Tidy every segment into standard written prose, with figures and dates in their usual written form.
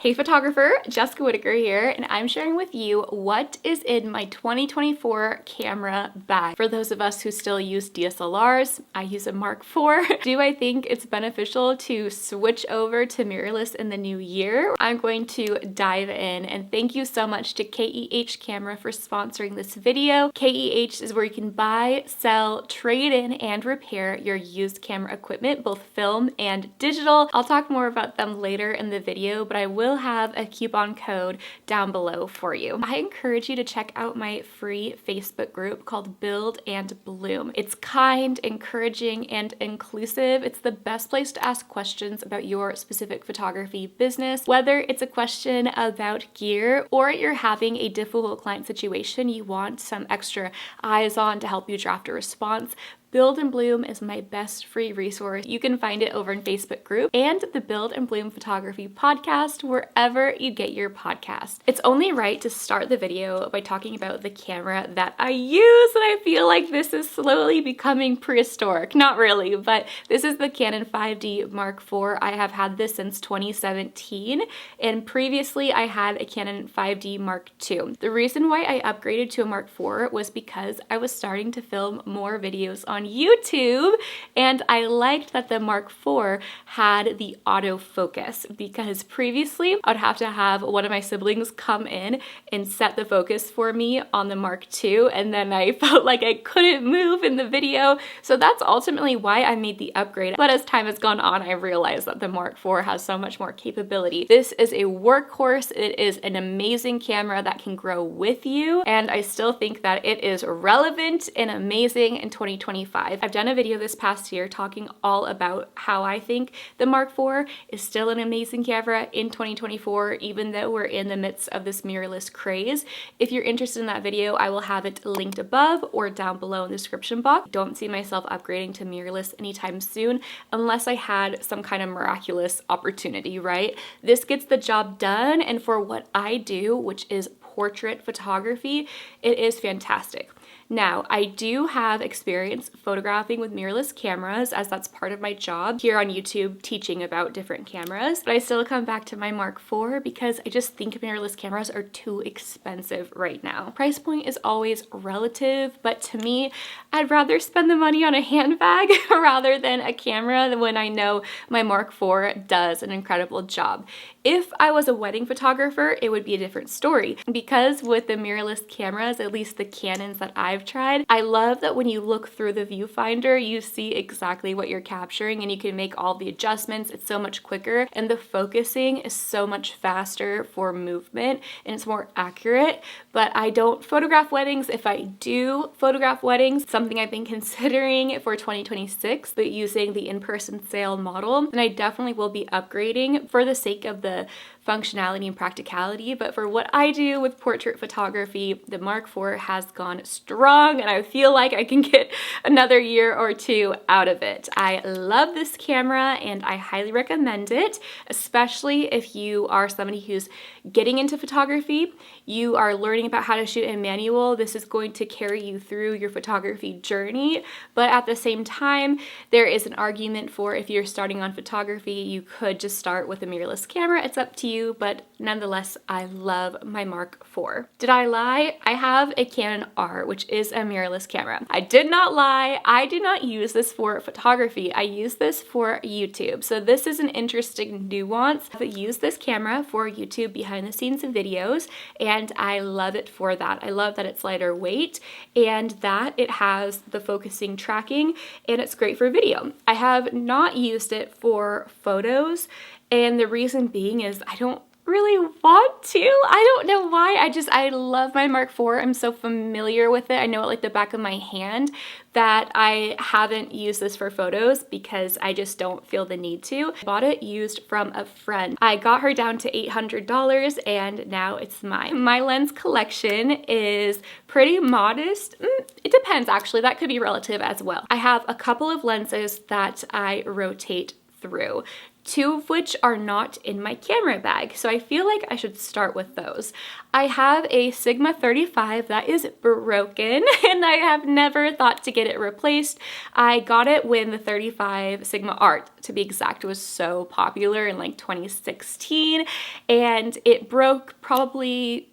Hey photographer, Jessica Whitaker here, and I'm sharing with you what is in my 2024 camera bag. For those of us who still use DSLRs, I use a Mark IV. Do I think it's beneficial to switch over to mirrorless in the new year? I'm going to dive in, and thank you so much to KEH Camera for sponsoring this video. KEH is where you can buy, sell, trade in, and repair your used camera equipment, both film and digital. I'll talk more about them later in the video, but I will have a coupon code down below for you. I encourage you to check out my free Facebook group called Build and Bloom. It's kind, encouraging, and inclusive. It's the best place to ask questions about your specific photography business, whether it's a question about gear or you're having a difficult client situation you want some extra eyes on to help you draft a response. Build and Bloom is my best free resource. You can find it over in Facebook group and the Build and Bloom Photography podcast wherever you get your podcast. It's only right to start the video by talking about the camera that I use, and I feel like this is slowly becoming prehistoric. Not really, but this is the Canon 5D Mark IV. I have had this since 2017, and previously I had a Canon 5D Mark II. The reason why I upgraded to a Mark IV was because I was starting to film more videos on YouTube, and I liked that the Mark IV had the autofocus, because previously I would have to have one of my siblings come in and set the focus for me on the Mark II, and then I felt like I couldn't move in the video. So that's ultimately why I made the upgrade. But as time has gone on, I realized that the Mark IV has so much more capability. This is a workhorse. It is an amazing camera that can grow with you, and I still think that it is relevant and amazing in 2025. I've done a video this past year talking all about how I think the Mark IV is still an amazing camera in 2024, even though we're in the midst of this mirrorless craze. If you're interested in that video, I will have it linked above or down below in the description box. I don't see myself upgrading to mirrorless anytime soon unless I had some kind of miraculous opportunity, right? This gets the job done, and for what I do, which is portrait photography, it is fantastic. Now, I do have experience photographing with mirrorless cameras, as that's part of my job here on YouTube, teaching about different cameras, but I still come back to my Mark IV because I just think mirrorless cameras are too expensive right now. Price point is always relative, but to me, I'd rather spend the money on a handbag rather than a camera when I know my Mark IV does an incredible job. If I was a wedding photographer, it would be a different story, because with the mirrorless cameras, at least the Canons that I've tried, I love that when you look through the viewfinder, you see exactly what you're capturing and you can make all the adjustments. It's so much quicker, and the focusing is so much faster for movement and it's more accurate. But I don't photograph weddings. If I do photograph weddings, something I've been considering for 2026, but using the in-person sale model, then I definitely will be upgrading for the sake of the functionality and practicality. But for what I do with portrait photography, the Mark IV has gone strong, and I feel like I can get another year or two out of it. I love this camera and I highly recommend it, especially if you are somebody who's getting into photography, you are learning about how to shoot in manual. This is going to carry you through your photography journey, but at the same time, there is an argument for if you're starting on photography, you could just start with a mirrorless camera. It's up to you, but nonetheless, I love my Mark IV. Did I lie? I have a Canon R, which is a mirrorless camera. I did not lie. I do not use this for photography. I use this for YouTube. So this is an interesting nuance. I use this camera for YouTube behind the scenes videos, and I love it for that. I love that it's lighter weight and that it has the focusing tracking, and it's great for video. I have not used it for photos, and the reason being is I don't really want to. I don't know why. I love my Mark IV. I'm so familiar with it. I know it like the back of my hand, that I haven't used this for photos because I just don't feel the need to. I bought it used from a friend. I got her down to $800 and now it's mine. My lens collection is pretty modest. It depends actually. That could be relative as well. I have a couple of lenses that I rotate through. two of which are not in my camera bag. So I feel like I should start with those. I have a Sigma 35 that is broken and I have never thought to get it replaced. I got it when the 35 Sigma Art, to be exact, was so popular in like 2016, and it broke probably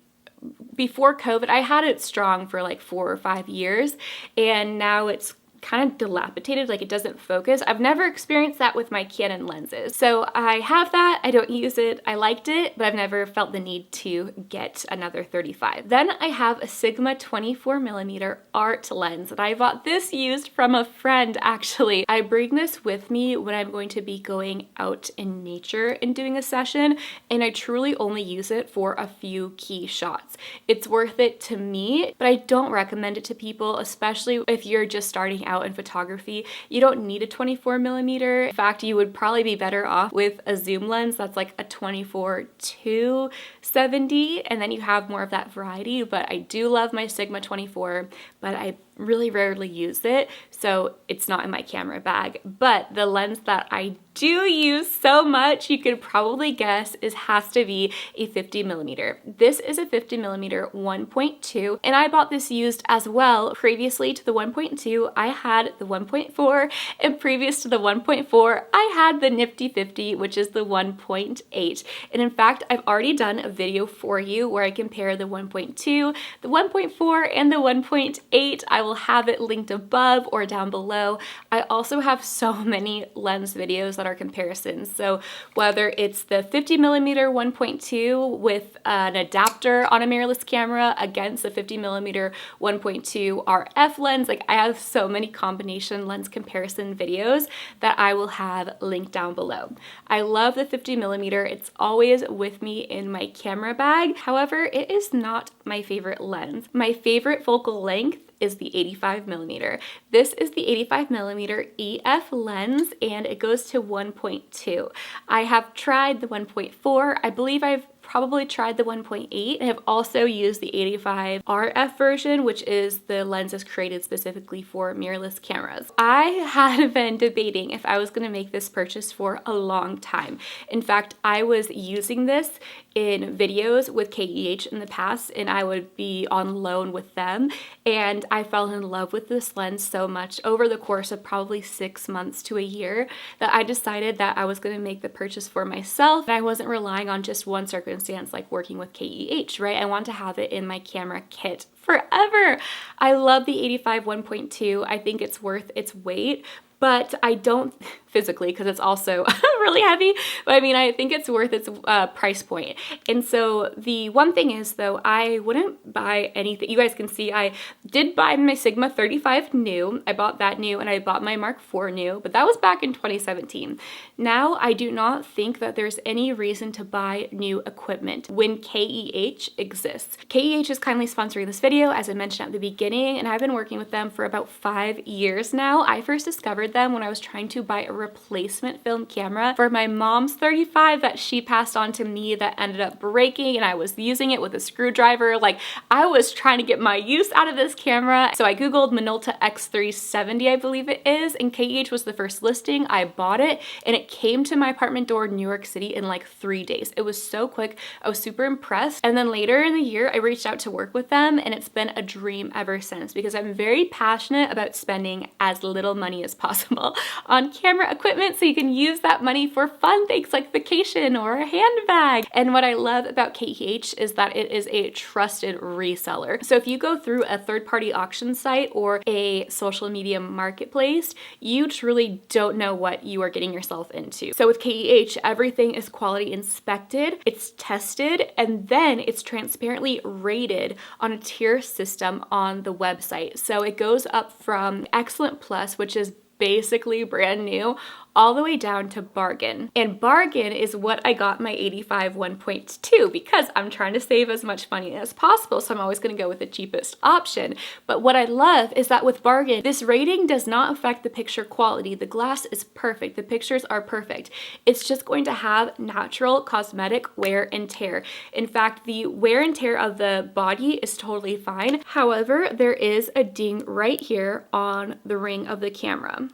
before COVID. I had it strong for like 4 or 5 years, and now it's kind of dilapidated, like it doesn't focus. I've never experienced that with my Canon lenses. So I have that, I don't use it, I liked it, but I've never felt the need to get another 35. Then I have a Sigma 24mm art lens, and I bought this used from a friend actually. I bring this with me when I'm going to be going out in nature and doing a session, and I truly only use it for a few key shots. It's worth it to me, but I don't recommend it to people, especially if you're just starting out in photography. You don't need a 24mm. In fact, you would probably be better off with a zoom lens that's like a 24-70, and then you have more of that variety. But I do love my Sigma 24, but I really rarely use it, so it's not in my camera bag. But the lens that I do use so much, you could probably guess, has to be a 50mm. This is a 50mm 1.2, and I bought this used as well. Previously to the 1.2, I had the 1.4, and previous to the 1.4, I had the nifty 50, which is the 1.8. And in fact, I've already done a video for you where I compare the 1.2, the 1.4, and the 1.8. I will have it linked above or down below. I also have so many lens videos that are comparisons. So whether it's the 50mm 1.2 with an adapter on a mirrorless camera against the 50mm 1.2 RF lens, like I have so many combination lens comparison videos that I will have linked down below. I love the 50mm. It's always with me in my camera bag. However, it is not my favorite lens. My favorite focal length is the 85mm. This is the 85mm EF lens, and it goes to 1.2. I have tried the 1.4. I believe I've probably tried the 1.8. I have also used the 85 RF version, which is the lenses created specifically for mirrorless cameras. I had been debating if I was going to make this purchase for a long time. In fact, I was using this in videos with KEH in the past, and I would be on loan with them, and I fell in love with this lens so much over the course of probably 6 months to a year that I decided that I was going to make the purchase for myself, and I wasn't relying on just one circumstance like working with KEH, right? I want to have it in my camera kit forever. I love the 85 1.2. I think it's worth its weight, but I don't physically, because it's also really heavy, but I mean, I think it's worth its price point. And so the one thing is though, I wouldn't buy anything. You guys can see I did buy my Sigma 35 new. I bought that new, and I bought my Mark IV new, but that was back in 2017. Now, I do not think that there's any reason to buy new equipment when KEH exists. KEH is kindly sponsoring this video, as I mentioned at the beginning, and I've been working with them for about 5 years now. I first discovered them when I was trying to buy a replacement film camera for my mom's 35 that she passed on to me that ended up breaking, and I was using it with a screwdriver. Like, I was trying to get my use out of this camera. So I googled Minolta X370, I believe it is, and KEH was the first listing. I bought it, and it came to my apartment door in New York City in like 3 days. It was so quick. I was super impressed. And then later in the year, I reached out to work with them, and it's been a dream ever since, because I'm very passionate about spending as little money as possible on camera equipment so you can use that money for fun things like vacation or a handbag. And what I love about KEH is that it is a trusted reseller. So if you go through a third-party auction site or a social media marketplace, you truly don't know what you are getting yourself into. So with KEH, everything is quality inspected, it's tested, and then it's transparently rated on a tier system on the website. So it goes up from Excellent Plus, which is basically brand new, all the way down to bargain. And bargain is what I got my 85 1.2, because I'm trying to save as much money as possible, so I'm always going to go with the cheapest option. But what I love is that with bargain, this rating does not affect the picture quality. The glass is perfect. The pictures are perfect. It's just going to have natural cosmetic wear and tear. In fact, the wear and tear of the body is totally fine. However, there is a ding right here on the ring of the camera.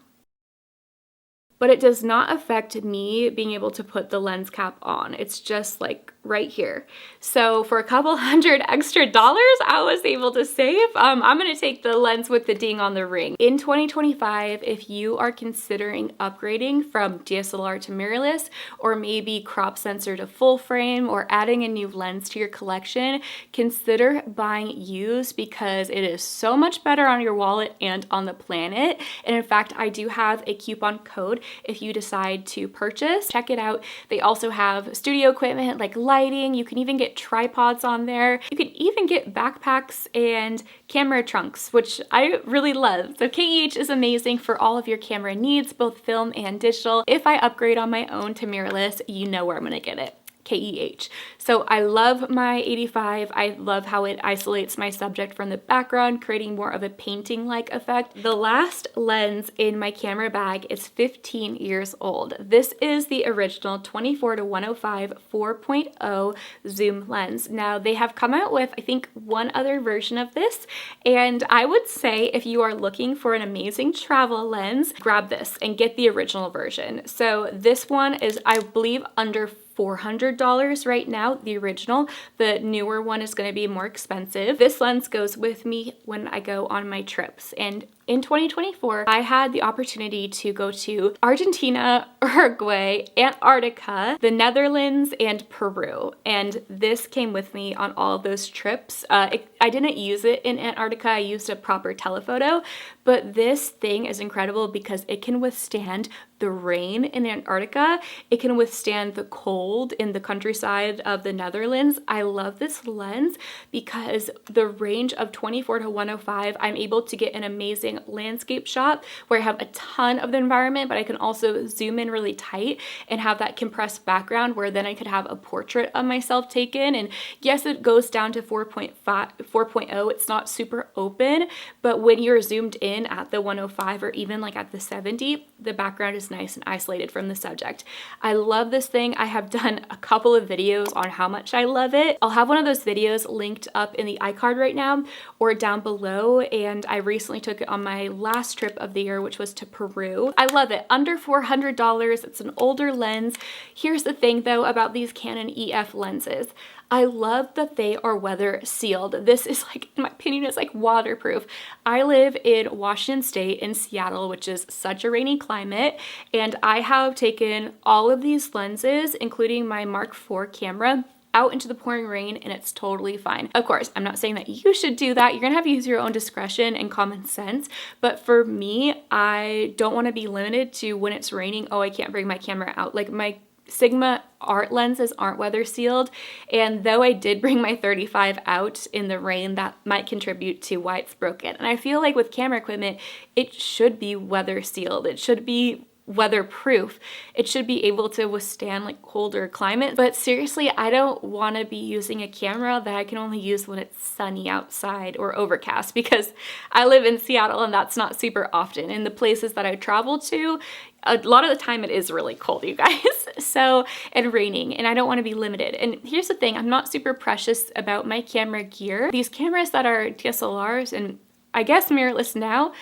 but it does not affect me being able to put the lens cap on. It's just like right here. So for a couple $100 extra, I was able to save. I'm gonna take the lens with the ding on the ring. In 2025, if you are considering upgrading from DSLR to mirrorless, or maybe crop sensor to full frame, or adding a new lens to your collection, consider buying used because it is so much better on your wallet and on the planet. And in fact, I do have a coupon code if you decide to purchase. Check it out. They also have studio equipment like lighting. You can even get tripods on there. You can even get backpacks and camera trunks, which I really love. So KEH is amazing for all of your camera needs, both film and digital. If I upgrade on my own to mirrorless, you know where I'm gonna get it. KEH. So I love my 85. I love how it isolates my subject from the background, creating more of a painting-like effect. The last lens in my camera bag is 15 years old. This is the original 24-105 4.0 zoom lens. Now they have come out with, I think, one other version of this, and I would say if you are looking for an amazing travel lens, grab this and get the original version. So this one is, I believe, under $400 right now, the original. The newer one is going to be more expensive. This lens goes with me when I go on my trips, and in 2024, I had the opportunity to go to Argentina, Uruguay, Antarctica, the Netherlands, and Peru. And this came with me on all of those trips. I didn't use it in Antarctica. I used a proper telephoto, but this thing is incredible because it can withstand the rain in Antarctica. It can withstand the cold in the countryside of the Netherlands. I love this lens because the range of 24-105, I'm able to get an amazing landscape shot where I have a ton of the environment, but I can also zoom in really tight and have that compressed background where then I could have a portrait of myself taken. And yes, it goes down to 4.0. It's not super open, but when you're zoomed in at the 105 or even like at the 70, the background is nice and isolated from the subject. I love this thing. I have done a couple of videos on how much I love it. I'll have one of those videos linked up in the iCard right now or down below, and I recently took it on my last trip of the year, which was to Peru. I love it. Under $400. It's an older lens. Here's the thing though about these Canon EF lenses. I love that they are weather sealed. This is like, in my opinion, it's like waterproof. I live in Washington State in Seattle, which is such a rainy climate, and I have taken all of these lenses, including my Mark IV camera, out into the pouring rain, and it's totally fine. Of course, I'm not saying that you should do that. You're gonna have to use your own discretion and common sense. But for me, I don't wanna be limited to when it's raining, oh, I can't bring my camera out. Like my Sigma art lenses aren't weather sealed, and though I did bring my 35 out in the rain, that might contribute to why it's broken. And I feel like with camera equipment, it should be weather sealed. It should be weatherproof. It should be able to withstand like colder climate. But seriously, I don't want to be using a camera that I can only use when it's sunny outside or overcast, because I live in Seattle and that's not super often. In the places that I travel to, a lot of the time it is really cold, you guys. So, and raining, and I don't want to be limited. And here's the thing, I'm not super precious about my camera gear. These cameras that are DSLRs and I guess mirrorless now,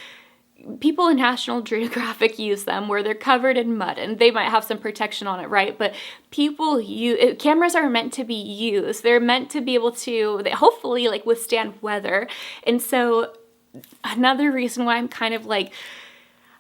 people in National Geographic use them where they're covered in mud and they might have some protection on it, right? But people use, cameras are meant to be used. They're meant to be able to, they hopefully like withstand weather. And so another reason why I'm kind of like,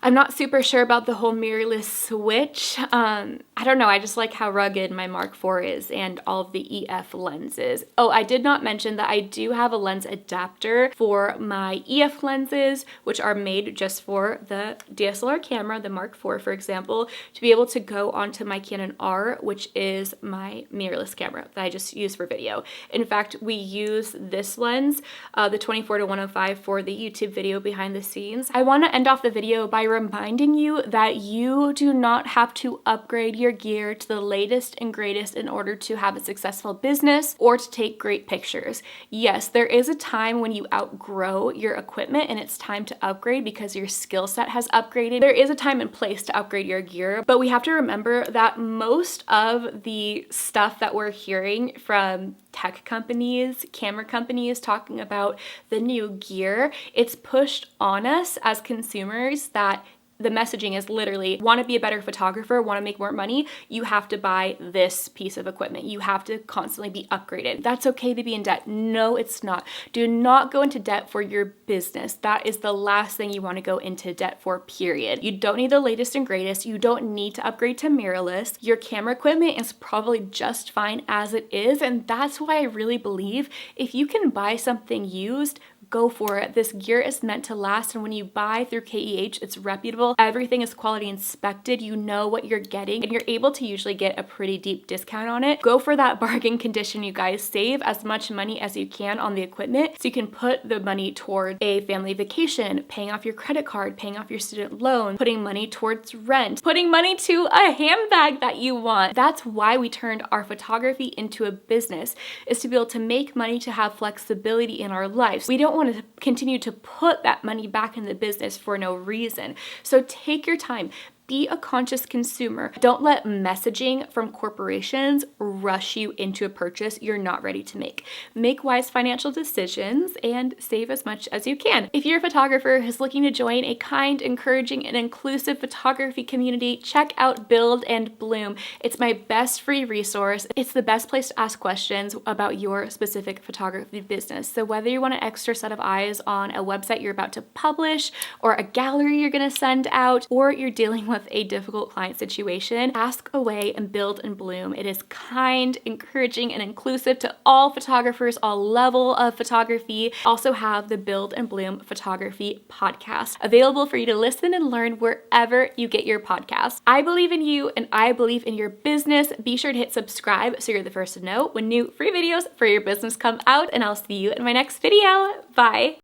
I'm not super sure about the whole mirrorless switch. I don't know, I just like how rugged my Mark IV is and all of the EF lenses. Oh, I did not mention that I do have a lens adapter for my EF lenses, which are made just for the DSLR camera, the Mark IV, for example, to be able to go onto my Canon R, which is my mirrorless camera that I just use for video. In fact, we use this lens, the 24-105, for the YouTube video behind the scenes. I want to end off the video by reminding you that you do not have to upgrade your gear to the latest and greatest in order to have a successful business or to take great pictures. Yes, there is a time when you outgrow your equipment and it's time to upgrade because your skill set has upgraded. There is a time and place to upgrade your gear, but we have to remember that most of the stuff that we're hearing from tech companies, camera companies talking about the new gear, it's pushed on us as consumers that the messaging is literally, want to be a better photographer, want to make more money, you have to buy this piece of equipment. You have to constantly be upgraded. That's okay to be in debt. No, it's not. Do not go into debt for your business. That is the last thing you want to go into debt for, period. You don't need the latest and greatest. You don't need to upgrade to mirrorless. Your camera equipment is probably just fine as it is. And that's why I really believe if you can buy something used, go for it. This gear is meant to last, and when you buy through KEH, it's reputable. Everything is quality inspected. You know what you're getting, and you're able to usually get a pretty deep discount on it. Go for that bargain condition, you guys. Save as much money as you can on the equipment so you can put the money toward a family vacation, paying off your credit card, paying off your student loan, putting money towards rent, putting money to a handbag that you want. That's why we turned our photography into a business, is to be able to make money, to have flexibility in our lives. We don't want to continue to put that money back in the business for no reason. So take your time. Be a conscious consumer. Don't let messaging from corporations rush you into a purchase you're not ready to make. Make wise financial decisions and save as much as you can. If you're a photographer who's looking to join a kind, encouraging, and inclusive photography community, check out Build and Bloom. It's my best free resource. It's the best place to ask questions about your specific photography business. So whether you want an extra set of eyes on a website you're about to publish, or a gallery you're gonna send out, or you're dealing with a difficult client situation, ask away and Build and Bloom. It is kind, encouraging, and inclusive to all photographers, all level of photography. Also have the Build and Bloom Photography podcast available for you to listen and learn wherever you get your podcasts. I believe in you and I believe in your business. Be sure to hit subscribe so you're the first to know when new free videos for your business come out, and I'll see you in my next video. Bye.